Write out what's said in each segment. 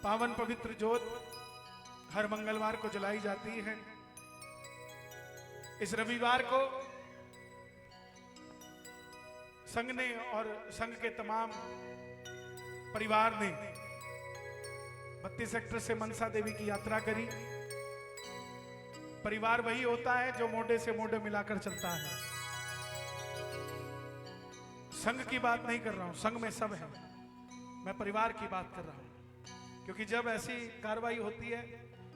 पावन पवित्र ज्योत हर मंगलवार को जलाई जाती है। इस रविवार को संघ ने और संघ के तमाम परिवार ने 32 सेक्टर से मनसा देवी की यात्रा करी। परिवार वही होता है जो मोढे से मोढे मिलाकर चलता है। संघ की बात नहीं कर रहा हूं, संघ में सब है, मैं परिवार की बात कर रहा हूं। क्योंकि जब ऐसी कार्रवाई होती है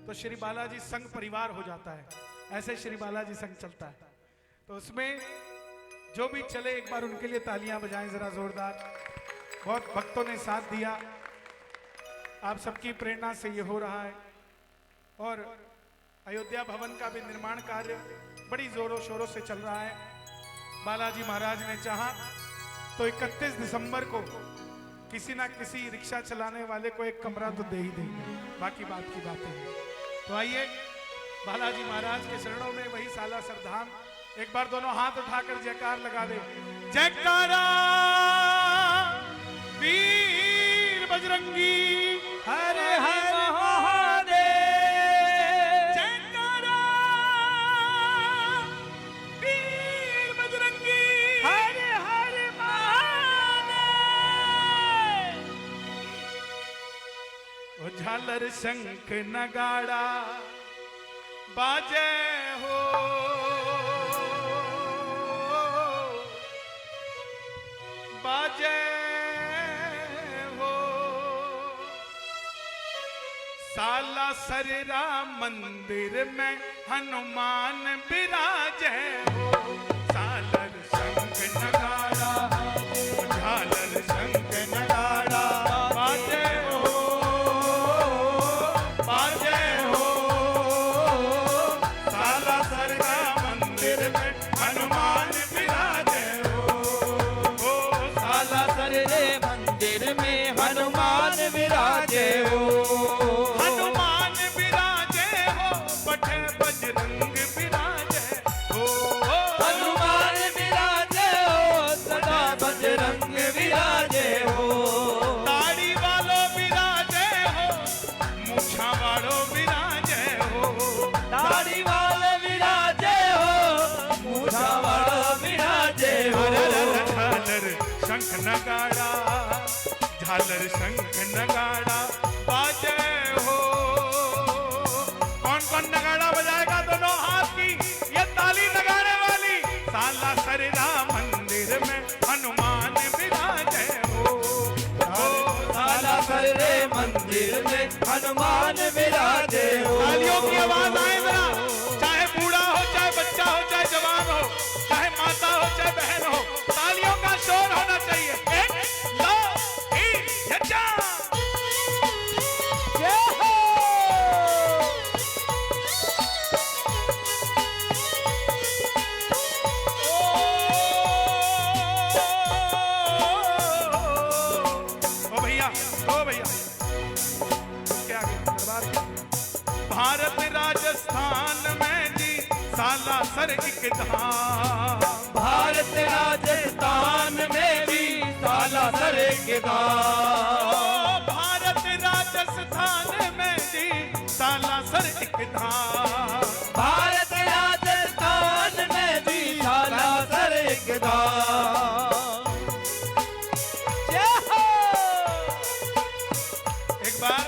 तो श्री बालाजी संघ परिवार हो जाता है, ऐसे श्री बालाजी संघ चलता है। तो उसमें जो भी चले एक बार उनके लिए तालियां बजाएं जरा जोरदार। बहुत भक्तों ने साथ दिया, आप सबकी प्रेरणा से ये हो रहा है। और अयोध्या भवन का भी निर्माण कार्य बड़ी जोरों शोरों से चल रहा है। बालाजी महाराज ने चाहा तो 31 दिसंबर को किसी ना किसी रिक्शा चलाने वाले को एक कमरा तो दे ही देंगे, बाकी बात की बातें हैं। तो आइए बालाजी महाराज के शरणों में वही सालासर धाम, एक बार दोनों हाथ उठाकर जयकार लगा दे। जयकारा वीर बजरंगी हर हर महादेव। जयकारा वीर बजरंगी हर हर महादेव। ओ झालर शंख नगाड़ा बाजे हो, बाजे हो। सालासर राम मंदिर में हनुमान विराजे हो। सालर शंख नगाड़ा झालर शंख नगाड़ा बाजे हो, बाजे हो। सालासर राम मंदिर में हनुमान विराजे हो। सालासर रे मंदिर में हनुमान विराजे हो। हनुमान विराजे हो, पठे बजरंग विराजे हो। हनुमान विराजे हो, सदा बजरंग विराजे हो। दाढ़ी वालों विराजे हो, मूछा वालों विराजे हो। दाढ़ी वाले विराजे हो, मूछा वाला विराजे हो। झालर शंख नगाड़ा झालर शंख नगाड़ा बाजे हो। कौन कौन नगाड़ा बजाएगा? दोनों हाथ की ये ताली लगाने वाली। सालासर राम मंदिर में हनुमान विराजे हो। सालासर रे मंदिर में हनुमान विराजे हो। तालियों की आवाज आए जरा, चाहे बूढ़ा हो, चाहे बच्चा हो, चाहे जवान हो, चाहे माता हो, चाहे बहन हो, तालियों का शोर होना चाहिए। एक, दो, तीन, या चार। जय हो। ओ भैया, ओ भैया, क्या दरबार भारत राजस्थान में जी सालासर एक धाम। भारत राजस्थान में भी सालासर के धाम। भारत राजस्थान में जी सालासर एक धाम। भारत राजस्थान में भी सालासर के धाम। जय हो। एक बार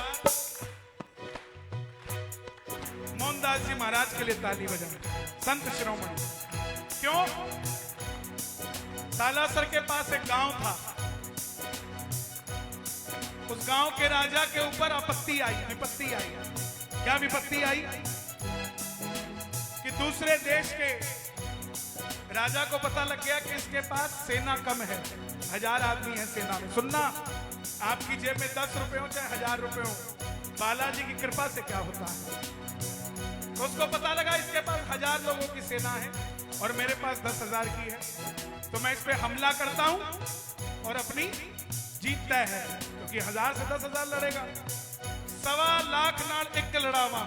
मोहनदास जी महाराज के लिए ताली बजाएं, संत शिरोमणि। क्यों? सालासर के पास एक गांव था, उस गांव के राजा के ऊपर आपत्ति आई, विपत्ति आई। क्या विपत्ति आई? कि दूसरे देश के राजा को पता लग गया कि इसके पास सेना कम है, 1000 आदमी है सेना में। सुनना, आपकी जेब में 10 रुपए हो चाहे 1000 रुपए हो, बालाजी की कृपा से क्या होता है। तो उसको पता लगा इसके पास 1000 लोगों की सेना है और मेरे पास 10,000 की है, तो मैं इस पे हमला करता हूं और अपनी जीत तय है। क्योंकि 1000 से 10,000 लड़ेगा। 1.25 लाख नाल एक लड़ावा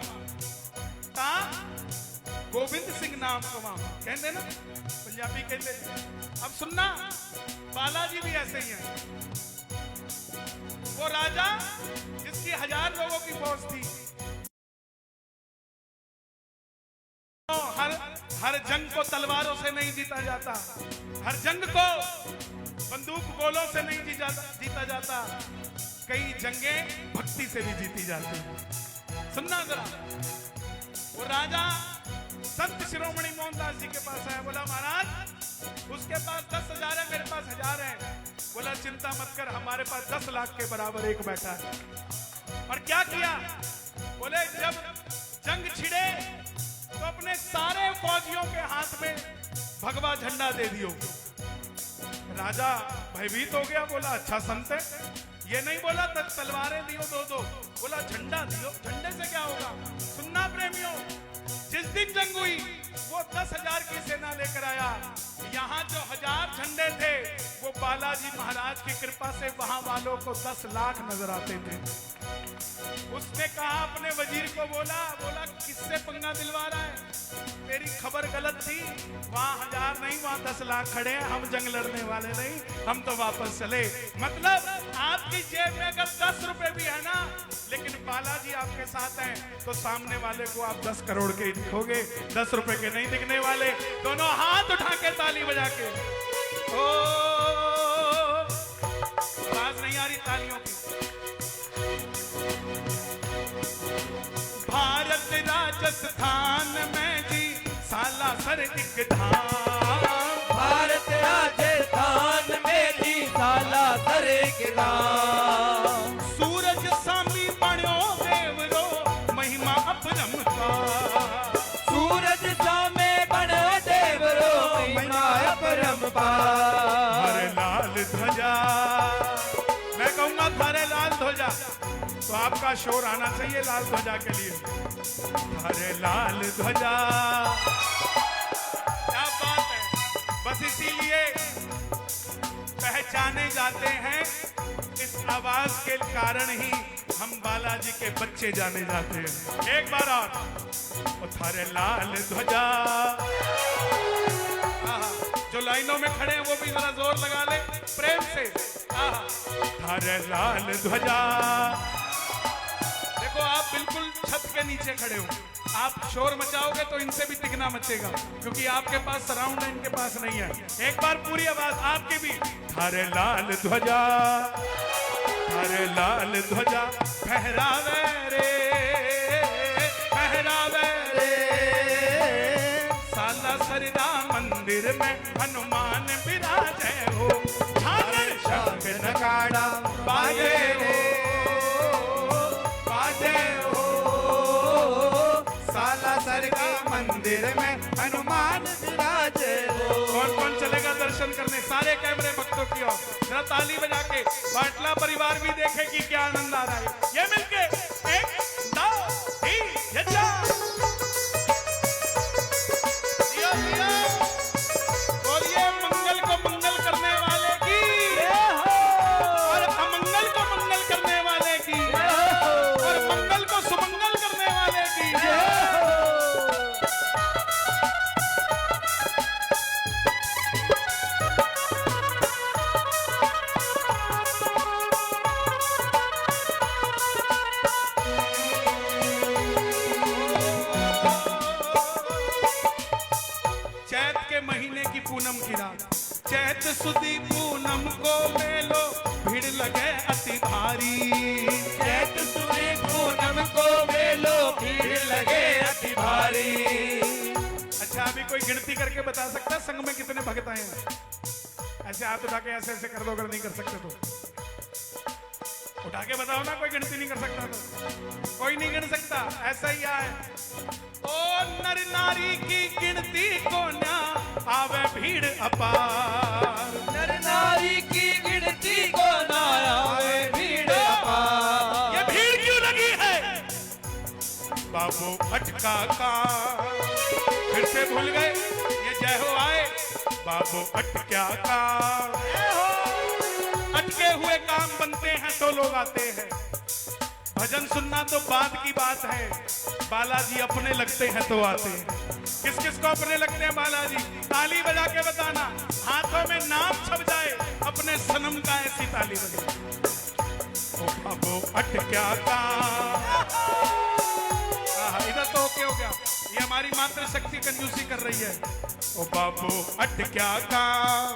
ता गोविंद सिंह नाम कमा, कहते ना पंजाबी कहते। अब सुनना, बालाजी भी ऐसे ही है। वो राजा जिसकी 1000 लोगों फौज थी। हर जंग को तलवारों से नहीं जीता जाता, हर जंग को बंदूक गोलों से नहीं जीता जाता। कई जंगें भक्ति से भी जीती जाती हैं। सुनना जरा, वो राजा संत शिरोमणि मोहनदास जी के पास आया, बोला महाराज उसके पास 10,000 है, मेरे पास 1000 है। बोला चिंता मत कर, हमारे पास 10 लाख के बराबर एक बैठा है। और क्या किया? बोले जब जंग छिड़े तो अपने सारे फौजियों के हाथ में भगवा झंडा दे दियो। राजा भयभीत हो गया, बोला अच्छा संत है, ये नहीं बोला तलवारें दियो दो, बोला झंडा दियो। झंडे से क्या होगा? सुनना प्रेमियों, जिस दिन जंग हुई वो 10,000 की सेना लेकर आया। यहाँ जो 1000 झंडे थे वो बालाजी महाराज की कृपा से वहां वालों को 10 लाख नजर आते थे। उसने कहा अपने वजीर को, बोला किससे पंगा दिलवा रहा है? तेरी खबर गलत थी, वहां 1000 नहीं वहां 10 लाख खड़े हैं, हम जंग लड़ने वाले नहीं, हम तो वापस चले। मतलब आपकी जेब में अगर 10 रुपए भी है ना, लेकिन बालाजी आपके साथ हैं तो सामने वाले को आप 10 करोड़ के दिखोगे, 10 रुपए के नहीं दिखने वाले। दोनों हाथ उठा के ताली बजा के, ओ आवाज नहीं आ रही तालियों की। भारत राजस्थान में जी सालासर एक धाम, भारत राजस्थान में जी सालासर एक धाम। सूरज सामी बण्यो देवरो महिमा अपरंपार, सूरज सामे बण्यो देवरो महिमा अपरंपार। हरे लाल ध्वजा, मैं कहूंगा थारे लाल ध्वजा, तो आपका शोर आना चाहिए लाल ध्वजा के लिए। हरे लाल ध्वजा, क्या बात है। बस इसीलिए पहचाने जाते हैं, इस आवाज के कारण ही हम बालाजी के बच्चे जाने जाते हैं। एक बार और थारे लाल ध्वजा। जो लाइनों में खड़े हैं वो भी जरा जोर लगा ले प्रेम से। थारे लाल ध्वजा। देखो आप बिल्कुल छत के नीचे खड़े हो, आप शोर मचाओगे तो इनसे भी दिखना मचेगा, क्योंकि आपके पास सराउंड है, इनके पास नहीं है। एक बार पूरी आवाज आपकी भी। थारे लाल ध्वजा, थारे लाल ध्वजा फहरावे रे, फहरावे रे। सालासर मंदिर में हनुमान विराजे हो, झालर शंख नगाड़ा बाजे हो, बाजे हो। सालासर के मंदिर में हनुमान विराजे हो। कौन कौन चलेगा दर्शन करने? सारे कैमरे भक्तों की ओर जरा ताली बजा के बाटला परिवार भी देखे कि क्या आनंद आ रहा है। ये मिलके 1 2 3 4 बोलिए मंगल को मंगल करने वाले की और अमंगल को मंगल करने वाले की और मंगल को सुमंगल करने वाले की। चैत के महीने की पूनम की रात, चैत सुदी पूनम को मेलो भीड़ लगे अति भारी। चैत सुदी पूनम को मेलो भीड़ लगे अति भारी। अच्छा अभी कोई गिनती करके बता सकता है संघ में कितने भक्त आए हैं? ऐसे हाथ उठा के ऐसे ऐसे कर दो, अगर नहीं कर सकते तो उठा के बताओ ना। कोई गिनती नहीं कर सकता तो कोई नहीं गिन सकता, ऐसा ही आए। ओ नर नारी की गिनती को ना आवे भीड़ अपार, नर नारी की गिनती को ना आवे भीड़ अपार। ये भीड़ क्यों लगी है? बाबू अटका का फिर से भूल गए, ये जय हो आए। बाबू अटका का, अटके हुए काम बनते हैं तो लोग आते हैं। भजन सुनना तो बाद की बात है, बालाजी अपने लगते हैं तो आते हैं। किस किस को अपने लगते हैं बालाजी? ताली बजा के बताना, हाथों में नाम छप जाए अपने सनम का, ऐसी ताली बजा। ओ बाबू अटक्या काम। इधर तो ओके हो गया, ये हमारी मातृ शक्ति कंजूसी कर रही है। ओ बाबू अटक्या काम।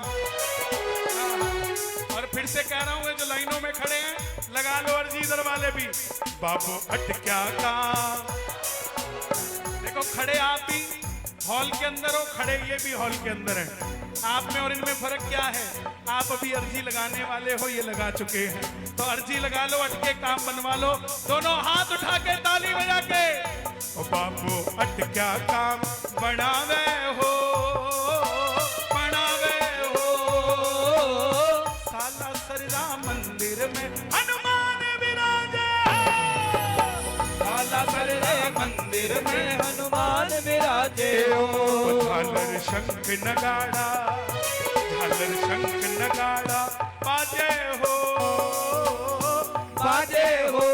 और फिर से कह रहा हूं, जो लाइनों में खड़े हैं लगा लो अर्जी इधर वाले भी। बाबू अटक्या काम। देखो खड़े आप भी हॉल के अंदर हो, खड़े ये भी हॉल के अंदर है। आप में और इनमें फर्क क्या है? आप अभी अर्जी लगाने वाले हो, ये लगा चुके हैं। तो अर्जी लगा लो, अटके काम बनवा लो, दोनों हाथ उठा के ताली बजा के। ओ बाबू अटक्या काम बनावे हो, बनावे हो। साला सरदा मंदिर में हनुमान विराजे, साला सरदा मंदिर में हनुमान विराजे हो। झालर शंख नगाड़ा, झालर शंख नगाड़ा बाजे हो, बाजे हो।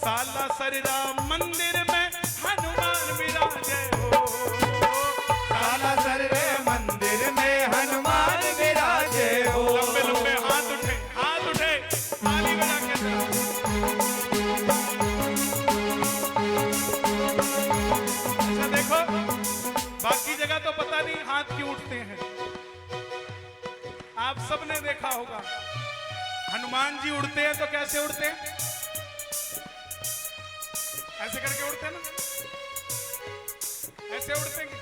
साला सरदा मंदिर में हनुमान विराजे हो, साला सरदा मंदिर में हनुमान विराजे हो। लंबे लंबे हाथ उठे, हाथ उठे, ताली बजा के। अच्छा देखो, बाकी जगह तो पता नहीं हाथ क्यों उठते हैं। आप सबने देखा होगा हनुमान जी उड़ते हैं तो कैसे उड़ते हैं? ऐसे करके उड़ते हैं ना, ऐसे उड़ते हैं कि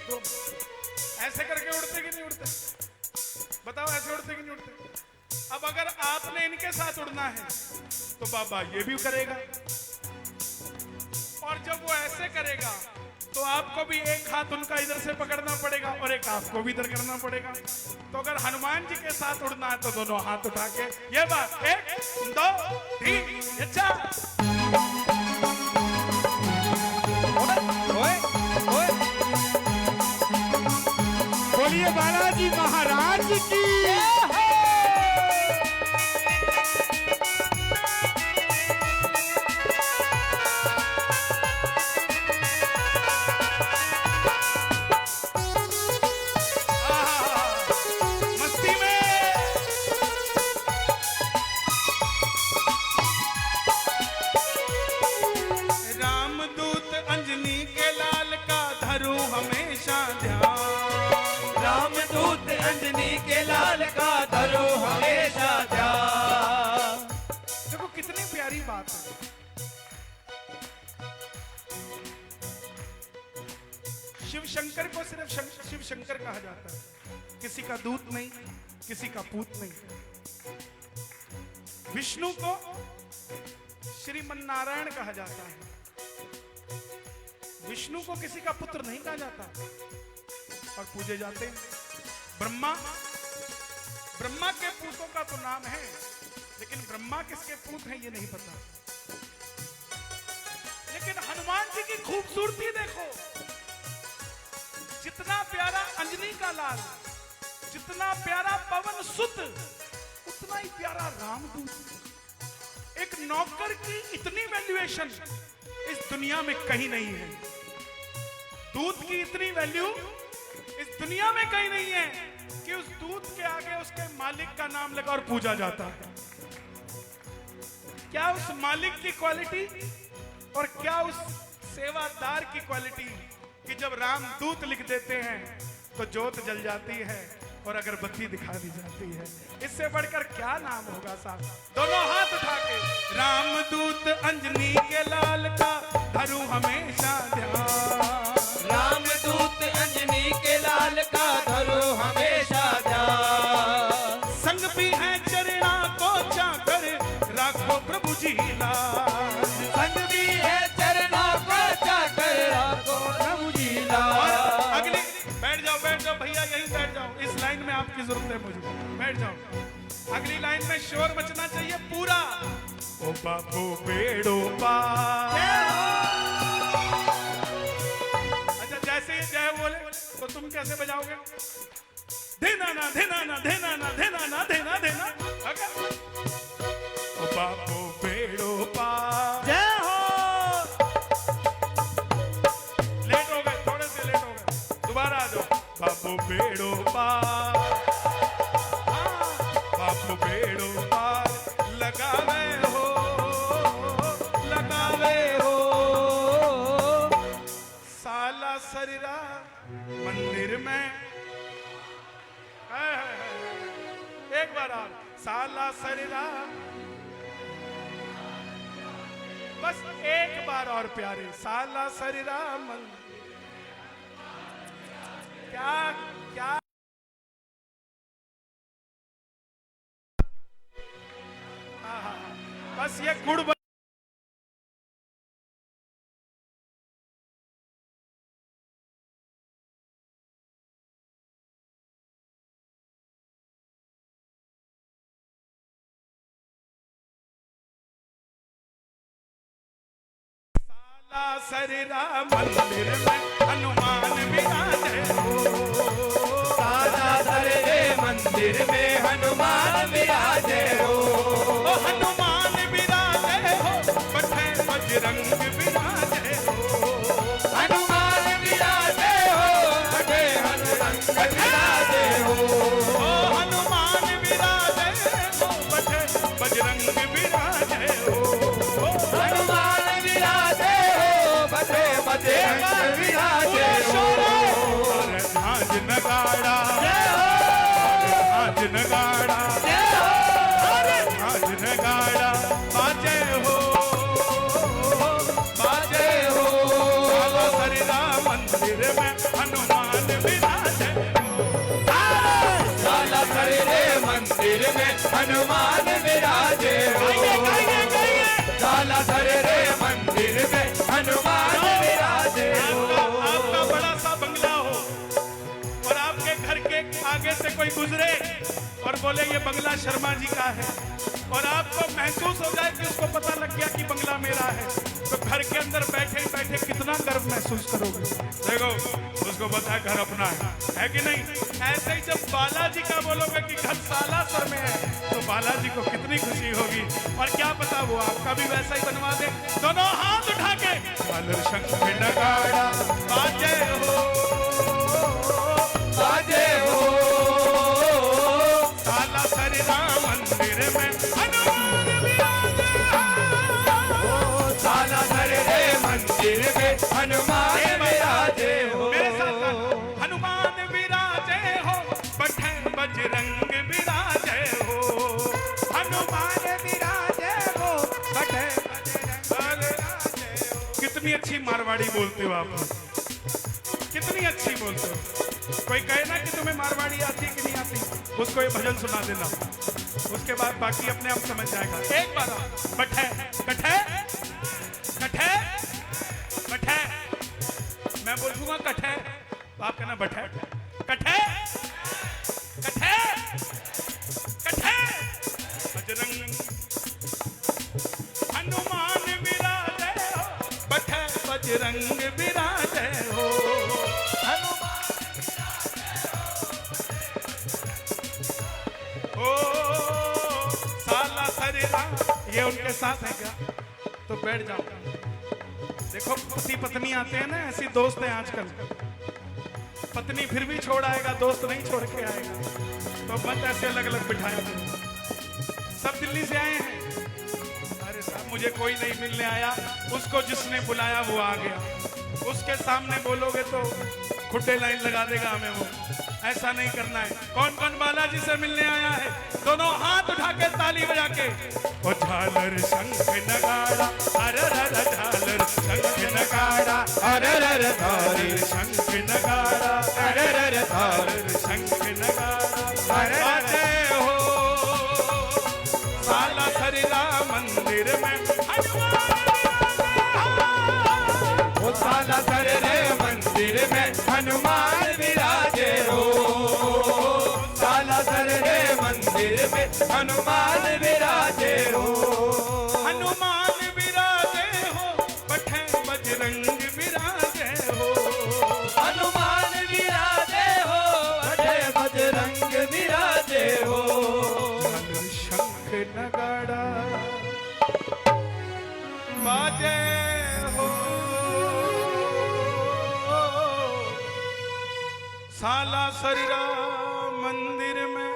ऐसे करके उड़ते कि नहीं उड़ते? बताओ ऐसे उड़ते कि नहीं उड़ते? अब अगर आपने इनके साथ उड़ना है तो बाबा ये भी करेगा, और जब वो ऐसे करेगा तो आपको भी एक हाथ उनका इधर से पकड़ना पड़ेगा और एक आपको भी इधर करना पड़ेगा। तो अगर हनुमान जी के साथ उड़ना है तो दोनों हाथ उठा के ये बात, 1 2 3 4। बोलिए बालाजी महाराज की। मस्ती में रामदूत अंजनी के लाल का धरू हमेशा ध्यान, रामदूत अंजनी के लाल का धरो हमेशा ध्यान। देखो कितनी प्यारी बात है। शिव शंकर को सिर्फ शिव शंकर कहा जाता है, किसी का दूत नहीं, किसी का पूत नहीं। विष्णु को श्रीमन नारायण कहा जाता है, विष्णु को किसी का पुत्र नहीं कहा जाता और पूजे जाते हैं। ब्रह्मा, ब्रह्मा के पूतों का तो नाम है, लेकिन ब्रह्मा किसके पूत हैं ये नहीं पता। लेकिन हनुमान जी की खूबसूरती देखो, जितना प्यारा अंजनी का लाल, जितना प्यारा पवन सुत, उतना ही प्यारा रामदूत। एक नौकर की इतनी वैल्यूएशन इस दुनिया में कहीं नहीं है, दूत की इतनी वैल्यू इस दुनिया में कहीं नहीं है कि उस दूत के आगे उसके मालिक का नाम लगा और पूजा जाता है। क्या उस मालिक की क्वालिटी और क्या उस सेवादार की क्वालिटी कि जब रामदूत लिख देते हैं तो जोत जल जाती है और अगरबत्ती दिखा दी जाती है। इससे बढ़कर क्या नाम होगा साहब? दोनों हाथ उठा के रामदूत अंजनी के लाल का धरू हमेशा ध्यान, रामदूत अंजनी के लाल का धरो हमेशा ध्यान। संग भी है चरणा को चाकर राखो प्रभु जी लाज, संग भी है चरणा को चाकर राखो प्रभु जी लाज। अगली बैठ जाओ भैया, यहीं बैठ जाओ, इस लाइन में आपकी जरूरत है मुझे, बैठ जाओ। अगली लाइन में शोर मचना चाहिए पूरा। ओ बाबू बेड़ो पार। अच्छा जैसे ही जय बोले तो तुम कैसे बजाओगे? देना ना देना ना देना ना देना ना देना देना। ओ बाबू बेड़ो पार। जय हो। लेट हो गए, थोड़े से लेट हो गए, दोबारा आ जाओ। बाबू बेड़ो पार, बाबू बेड़ो पार लगावे मंदिर में। एक बार और, साला सरिरा, बस एक बार और प्यारे, साला सरिरा मंदिर। क्या क्या बस ये गुड़ सरिरा मंदिर में हनुमान विराजे हो। साला सरे मंदिर में हनुमान विराजे हो। हनुमान विराजे हो, बैठे बजरंग विराजे हो। हनुमान विराजे हो, बैठे बजरंग विराजे हो। हनुमान विराजे हो, बैठे बजरंग विराजे हो। हनुमान विराजे हो, बैठे बजरंग विराजे हो। झांझ नगाड़ा, झांझ नगाड़ा, झांझ नगाड़ा बाजे हो, बाजे हो। साला सरिरा मंदिर में हनुमान विराजे हो। साला सरे मंदिर में हनुमान विराजे हो। साला सरे मंदिर में हनुमान विराजे हो। आपका बड़ा सा बंगला हो और आपके घर के आगे से कोई गुजरे और बोले ये बंगला शर्मा जी का है, और आपको महसूस हो जाए कि उसको पता लग गया कि बंगला मेरा है, तो घर के अंदर बैठे बैठे कितना गर्व महसूस करोगे। देखो उसको पता है घर अपना है कि नहीं। ऐसे ही जब बालाजी का बोलोगे कि घर सालासर में है, तो बालाजी को कितनी खुशी होगी। और क्या पता वो आपका भी वैसा ही बनवा दे। दोनों हाथ उठा के झालर शंख नगाड़ा बाजे हो, बाजे हो। साला सरिरा मंदिर में हनुमान विराजे हो। साला सरे मंदिर में हनुमान विराजे हो। मेरे साथ गाना। हनुमान विराजे हो, बैठे बजरंग विराजे हो। हनुमान विराजे हो, बैठे बजरंग विराजे हो। कितनी अच्छी मारवाड़ी बोलते हो आप, कितनी अच्छी बोलते हो। कोई कहे ना कि तुम्हें मारवाड़ी आती कि नहीं आती, उसको ये भजन सुना देना, उसके बाद बाकी अपने आप समझ जाएगा। एक बार बैठे बैठे बैठे बैठे, मैं बोलूंगा कठे, तो आप कहना बैठे कठे कठे कठे। बजरंग हनुमान विराजे हो, बैठे बजरंग विराजे हो। ओ साला सरिरा, ये उनके साथ है क्या? तो बैठ जाओ। देखो पति पत्नी आते हैं ना, ऐसी दोस्त हैं आजकल। पत्नी फिर भी छोड़ आएगा, दोस्त नहीं छोड़ के आएगा। तो मत ऐसे अलग अलग बिठाया करो। सब दिल्ली से आए हैं। अरे साहब मुझे कोई नहीं मिलने आया, उसको जिसने बुलाया वो आ गया। उसके सामने बोलोगे तो खुट्टे लाइन लगा देगा हमें वो। ऐसा नहीं करना है। कौन कौन बालाजी से मिलने आया है? दोनों हाथ उठा के ताली बजा के ओ झालर शंख नगाड़ा, अरे रे झालर शंख नगाड़ा, अरे रे झालर शंख नगाड़ा, अरे रे झालर शंख नगाड़ा अरे बाजे हो। साला सरिरा मंदिर में वो साला सरे मंदिर में हनुमान विराजे हो। साला सरे मंदिर में हनुमान विराजे हो। हनुमान विराजे हो, बैठे बजरंग विराजे हो। हनुमान विराजे हो, बैठे बजरंग विराजे हो। शंख नगाड़ा बाजे हो। साला सरिरा मंदिर में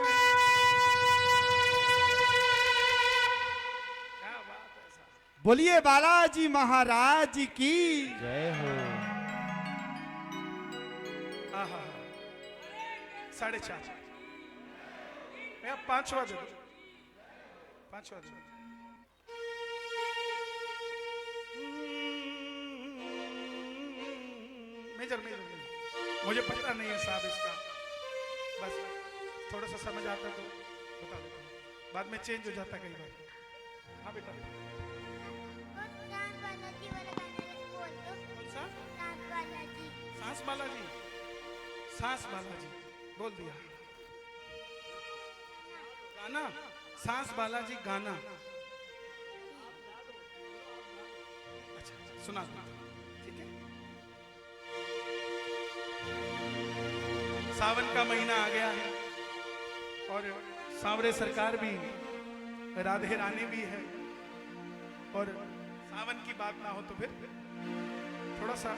क्या बात है साहब। बोलिए बालाजी महाराज की जय हो। आहा 4:30। भैया 5वां दे दो, 5वां दे दो। मेजर मेजर मेजर मुझे पता नहीं है साहब इसका, बस थोड़ा सा समझ आता तो बता देता हूँ, बाद में चेंज हो जाता कई बार। हाँ बेटा, कौन सा? सांस बालाजी, सांस बालाजी बोल दिया। गाना, सांस बालाजी गाना। अच्छा सुना दो, ठीक है। सावन का महीना आ गया है और सांवरे सरकार भी, राधे रानी भी है, और सावन की बात ना हो तो फिर थोड़ा सा,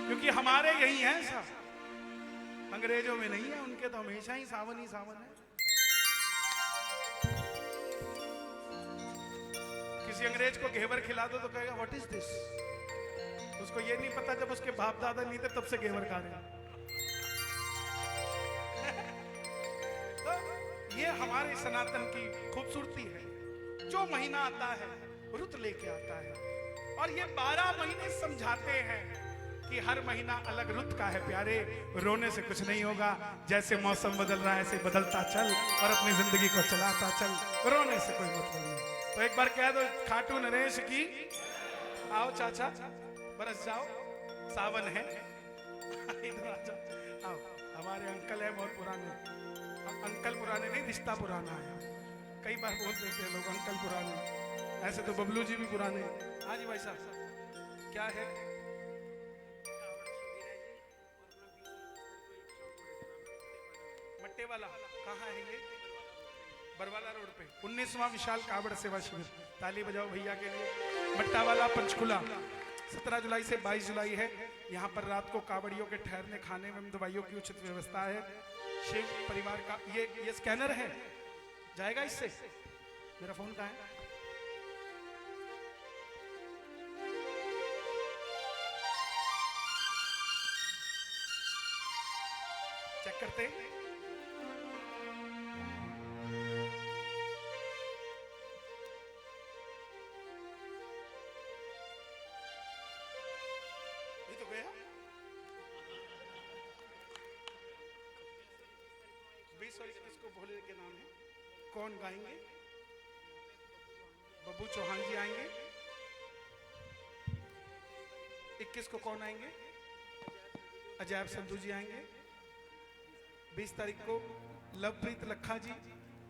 क्योंकि हमारे यही है ऐसा, अंग्रेजों में नहीं है, उनके तो हमेशा ही सावन है। किसी अंग्रेज को घेवर खिला दो तो कहेगा व्हाट इज दिस, उसको ये नहीं पता जब उसके बाप दादा नहीं थे तब से घेवर खा रहे हैं। तो ये हमारे सनातन की खूबसूरती है, जो महीना आता है रुत लेके आता है, और ये 12 महीने समझाते हैं कि हर महीना अलग रुत का है प्यारे, रोने से कुछ नहीं होगा, जैसे मौसम बदल रहा है ऐसे बदलता चल और अपनी जिंदगी को चलाता चल, रोने से कोई मतलब नहीं। तो एक बार कह दो खाटू नरेश की, आओ चाचा बरस जाओ, सावन है, इधर आ जाओ, आओ। हमारे अंकल है बहुत पुराने, अंकल पुराने नहीं, रिश्ता पुराना है, कई बार बोल देते हैं लोग अंकल पुराने, ऐसे तो बबलू जी भी पुराने। हाँ जी भाई साहब, क्या है? मट्टे वाला कहाँ है ये? बरवाला रोड पे 19वां विशाल कावड़ सेवा शिविर, ताली बजाओ भैया के लिए। मट्टा वाला पंचकुला 17 जुलाई से 22 जुलाई है। यहाँ पर रात को कावड़ियों के ठहरने, खाने एवं दवाइयों की उचित व्यवस्था है। शिव परिवार का ये स्कैनर है, जाएगा इससे। मेरा फोन कहाँ है? चेक करते हैं। ये तो गया 20 और 21 को भोले के नाम है। कौन गाएंगे? बब्बू चौहान जी आएंगे। 21 को कौन आएंगे? अजैब संधू जी आएंगे। 20 तारीख को लवप्रीत लखा जी,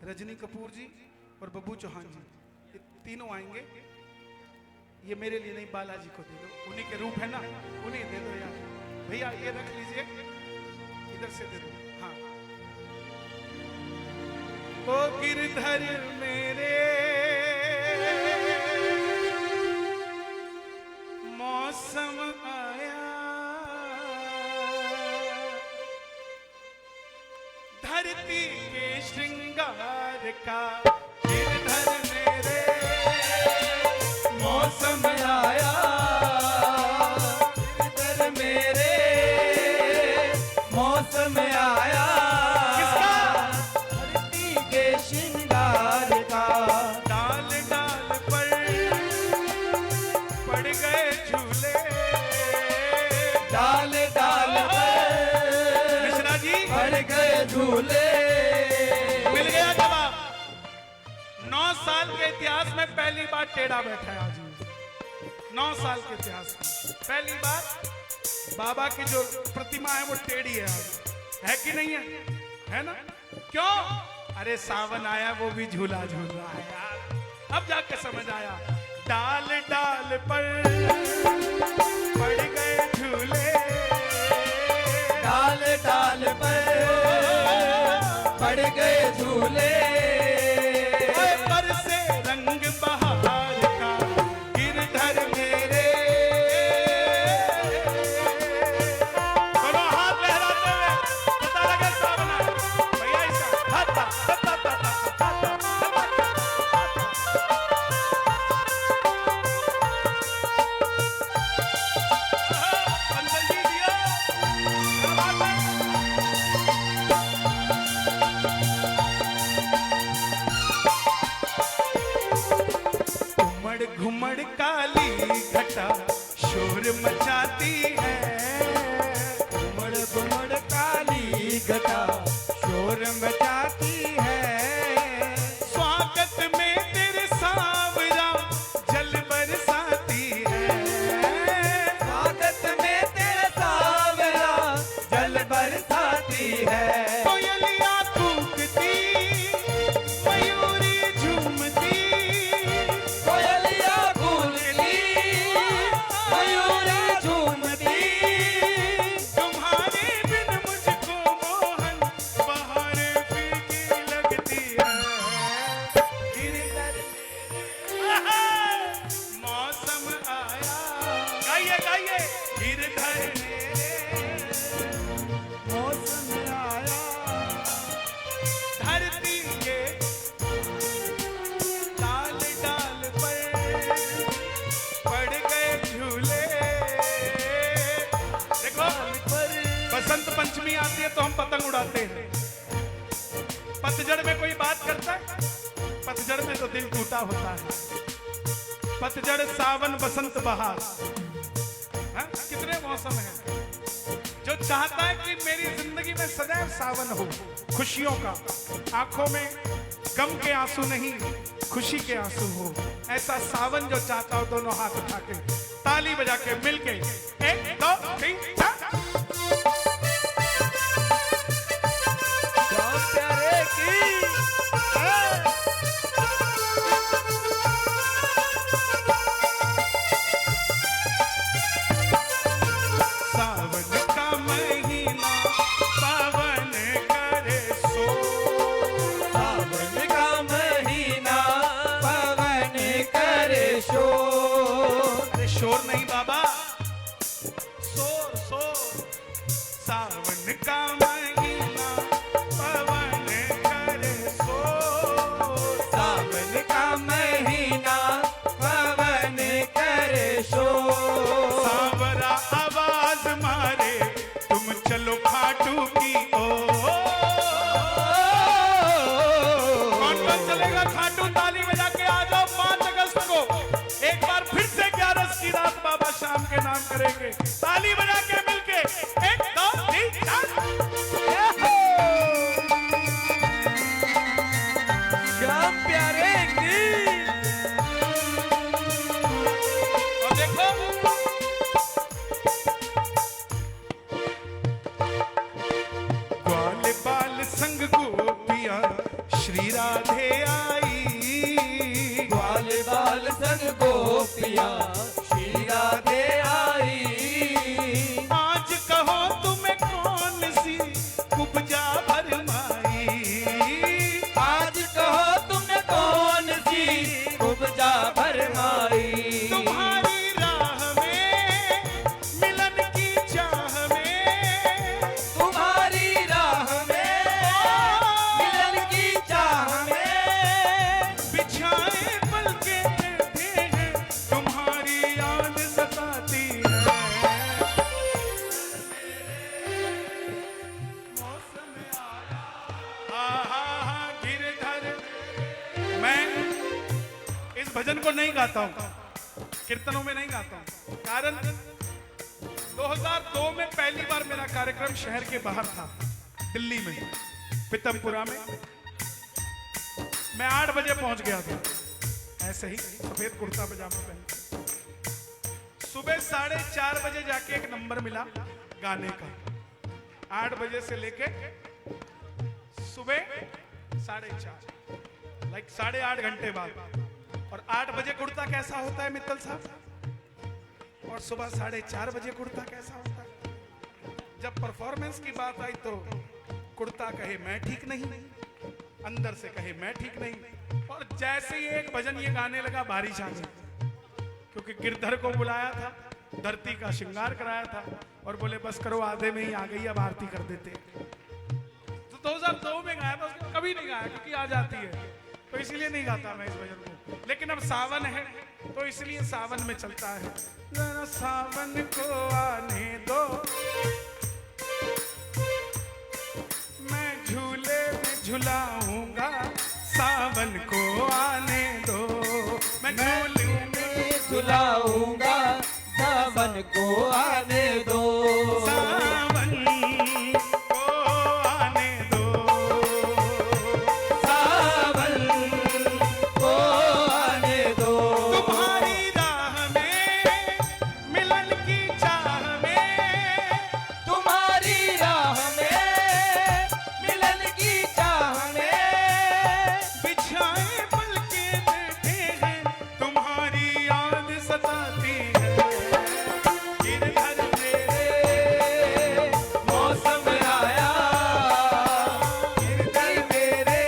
रजनी कपूर जी और बब्बू चौहान जी, ये तीनों आएंगे। ये मेरे लिए नहीं, बालाजी को दे दो, उन्हीं के रूप है ना, उन्हीं दे दो यार। भैया ये रख लीजिए, इधर से दे दो। हाँ, ओ गिरधर मेरे मौसम आया, धरती के श्रृंगार का, गिरधर मेरे मौसम आया, गिरधर मेरे मौसम आया, किसका? धरती के श्रृंगार का। डाल डाल पर पड़ गए झूले, डाल डाल पर मिश्रा जी पड़ गए झूले। मिल गया जवाब। 9 साल के इतिहास में पहली बार टेढ़ा बैठा है आज। 9 साल के इतिहास में पहली बार बाबा की जो प्रतिमा है वो टेढ़ी है आज, है कि नहीं है? है ना? क्यों? अरे सावन आया, वो भी झूला झूल रहा है यार। अब जाके समझ आया। डाल डाल पर पड़ गए झूले, डाल डाल पर पड़ गए झूले। पर से रंग बहार का, गिरधर मेरे। दोनों हाथ लहराते हुए पता लगे सावन आया। भैया ऐसा हाथा, हाथा, हाथा, हाथा, हाथा। पंडित जी दिया, क्या बात है? घुमड़ घुमड़ काली घटा शोर मचाती है। घुमड़ घुमड़ काली घटा शोर मचाती है। स्वागत में तेरे सावरा जल बरसाती है। स्वागत में तेरा सावरा जल बरसाती है। कोयलिया कूकती मयूरी झूमती। कोयलिया कूकती मयूरी झूमती। तुम्हारे बिन मुझको मोहन बहार फीकी लगती है। मौसम आया, गाइए गाइए, गिरधर मेरे मौसम आया धरती के डाल डाल पर पड़ गए झूले। देखो बसंत पंचमी आती है तो हम पतंग उड़ाते हैं। पतझड़ में कोई बात करता है? पतझड़ में तो दिल टूटा होता है। पतझड़ सावन बसंत बहार, हाँ? कितने मौसम हैं। जो चाहता है कि मेरी जिंदगी में सदैव सावन हो, खुशियों का, आंखों में गम के आंसू नहीं खुशी के आंसू हो, ऐसा सावन जो चाहता हो दोनों हाथ उठा के ताली बजा के मिल के 1 2 3 4। श्याम प्यारे की सावन का महीना पावन करे सो। सावन का महीना पवन करे शोर। अरे शोर नहीं बाबा, शोर शोर। सावन का महीना पवन करे शोर। सावन का महीना पवन करे शोर। सावरा आवाज मारे तुम चलो खाटू की ओर। कौन कौन चलेगा खाटू? ताली बजा के आ जाओ। 5 अगस्त को एक बार फिर से 11 की रात बाबा शाम के नाम करेंगे। ताली बजा के मिलके 1 2 3 4। श्याम प्यारे की और देखो ग्वाल बाल संग गोपिया श्री राधे आई। ग्वाल बाल संग गोपिया श्री राधे आई। आज कहो तुम्हें कौन सी कुब्जा भरमाई। आज कहो तुमने कौन सी उपजा भरमाई। तुम्हारी राह में मिलन की चाह में। तुम्हारी राह में मिलन की चाह में। बिछाए पल के बैठे हैं तुम्हारी याद सताती है। मौसम आया, आहा गिरधर। मैं इस भजन को नहीं गाता हूं, कीर्तनों में नहीं गाता हूं। कारण 2002 में पहली बार मेरा कार्यक्रम शहर के बाहर था, दिल्ली में पितमपुरा में। मैं 8 बजे पहुंच गया था, ऐसे ही सफेद कुर्ता पजामा पहन के। सुबह 4:30 बजे जाके एक नंबर मिला गाने का। 8 बजे से लेके सुबह 4:30, लाइक 8.5 घंटे बाद। और 8 बजे कुर्ता कैसा होता है मित्तल साहब, और सुबह 4:30 बजे कुर्ता कैसा होता है। जब परफॉर्मेंस की बात आई तो कुर्ता कहे मैं ठीक नहीं, अंदर से कहे मैं ठीक नहीं। और जैसे ही एक भजन ये गाने लगा बारिश आ गई, क्योंकि गिरधर को बुलाया था, धरती का श्रृंगार कराया था, और बोले बस करो आधे में ही आ गई, अब आरती कर देते। तो 2002 में गाया था, उसको कभी नहीं गाया क्योंकि आ जाती है, तो इसीलिए नहीं गाता मैं इस भजन को। लेकिन अब सावन है तो इसलिए सावन में चलता है। जरा सावन को आने दो, मैं झूले में झुलाऊंगा, सावन को आने दो, मैं झूलूंगा आने दो, सावन को आने दो, सावन को आने दो। तुम्हारी राह में मिलन की चाह में, तुम्हारी राह में मिलन की चाह में बिछाए पल के बैठे हैं, तुम्हारी याद सताती है। गिरधर मेरे मौसम आया, गिरधर मेरे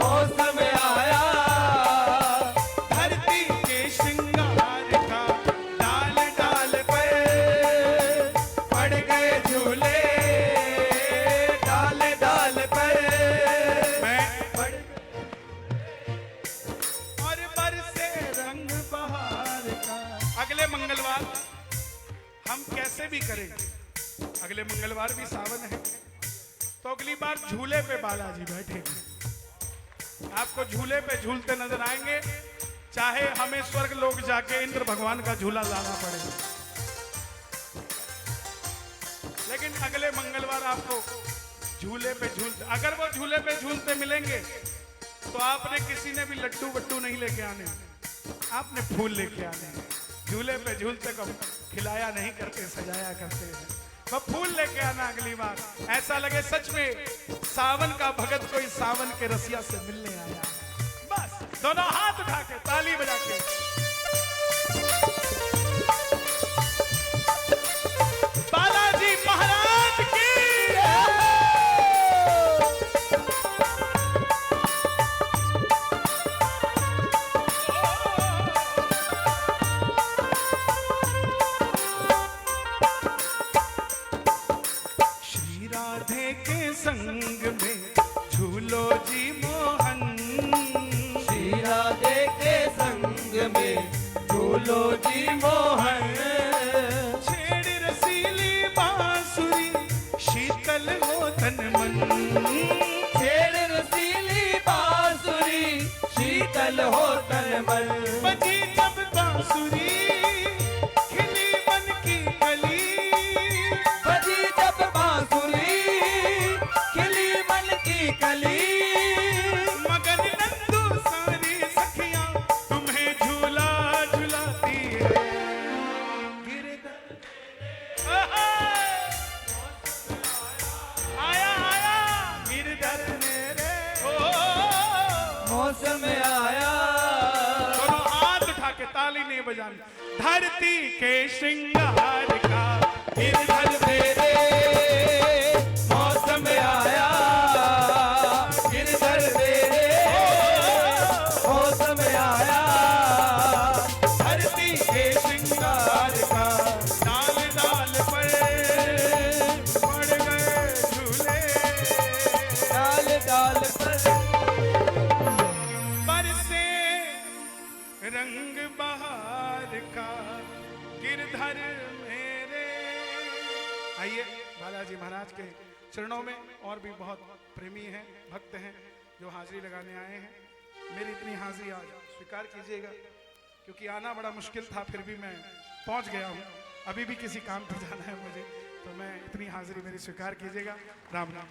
मौसम आया। धरती के श्रृंगार का डाल डाल पर पड़ गए झूले डाल डाल पर, मैं पड़ और बरसे रंग बहार का। अगले मंगलवार हम कैसे भी करें, अगले मंगलवार भी सावन है, तो अगली बार झूले पे बालाजी बैठेंगे, आपको झूले पे झूलते नजर आएंगे, चाहे हमें स्वर्ग लोग जाके इंद्र भगवान का झूला लाना पड़े, लेकिन अगले मंगलवार आपको झूले पे झूलते, अगर वो झूले पे झूलते मिलेंगे तो आपने किसी ने भी लड्डू वड्डू नहीं लेके आने, आपने फूल लेके आने। झूले पे झूलते को खिलाया नहीं करते, सजाया करते हैं। वो फूल लेके आना अगली बार, ऐसा लगे सच में सावन का भगत कोई सावन के रसिया से मिलने आया। बस दोनों हाथ उठा के ताली बजा के बालाजी महाराज की श्री राधे के संग में झूलो जी मोहन, श्री राधे के संग में झूलो जी मोहन। छेड़ रसीली बांसुरी शीतल हो तन मन, छेड़ रसीली बांसुरी शीतल हो तन मन। बजी जब बांसुरी खिली मन की कली, बजी जब बांसुरी खिली मन की कली। मगन नंदू सारी सखियां तुम्हें झूला झुलाती है। गिरधर आया आया गिरधर मेरे ओ, मौसम आया, दोनों हाथ उठा के ताली नहीं बजानी। धरती के श्रृंगार का गिरधर मेरे मौसम आया, गिरधर मेरे मौसम आया। धरती के श्रृंगार का डाल डाल पर पड़ गए झूले, डाल डाल पर बरसे रंग बहार का गिरधर मेरे। आइए बालाजी महाराज के चरणों में और भी बहुत प्रेमी हैं, भक्त हैं जो हाजिरी लगाने आए हैं। मेरी इतनी हाजिरी आज स्वीकार कीजिएगा, क्योंकि आना बड़ा मुश्किल था, फिर भी मैं पहुंच गया हूं। अभी भी किसी काम पर जाना है मुझे, तो मैं इतनी हाजिरी मेरी स्वीकार कीजिएगा। राम राम।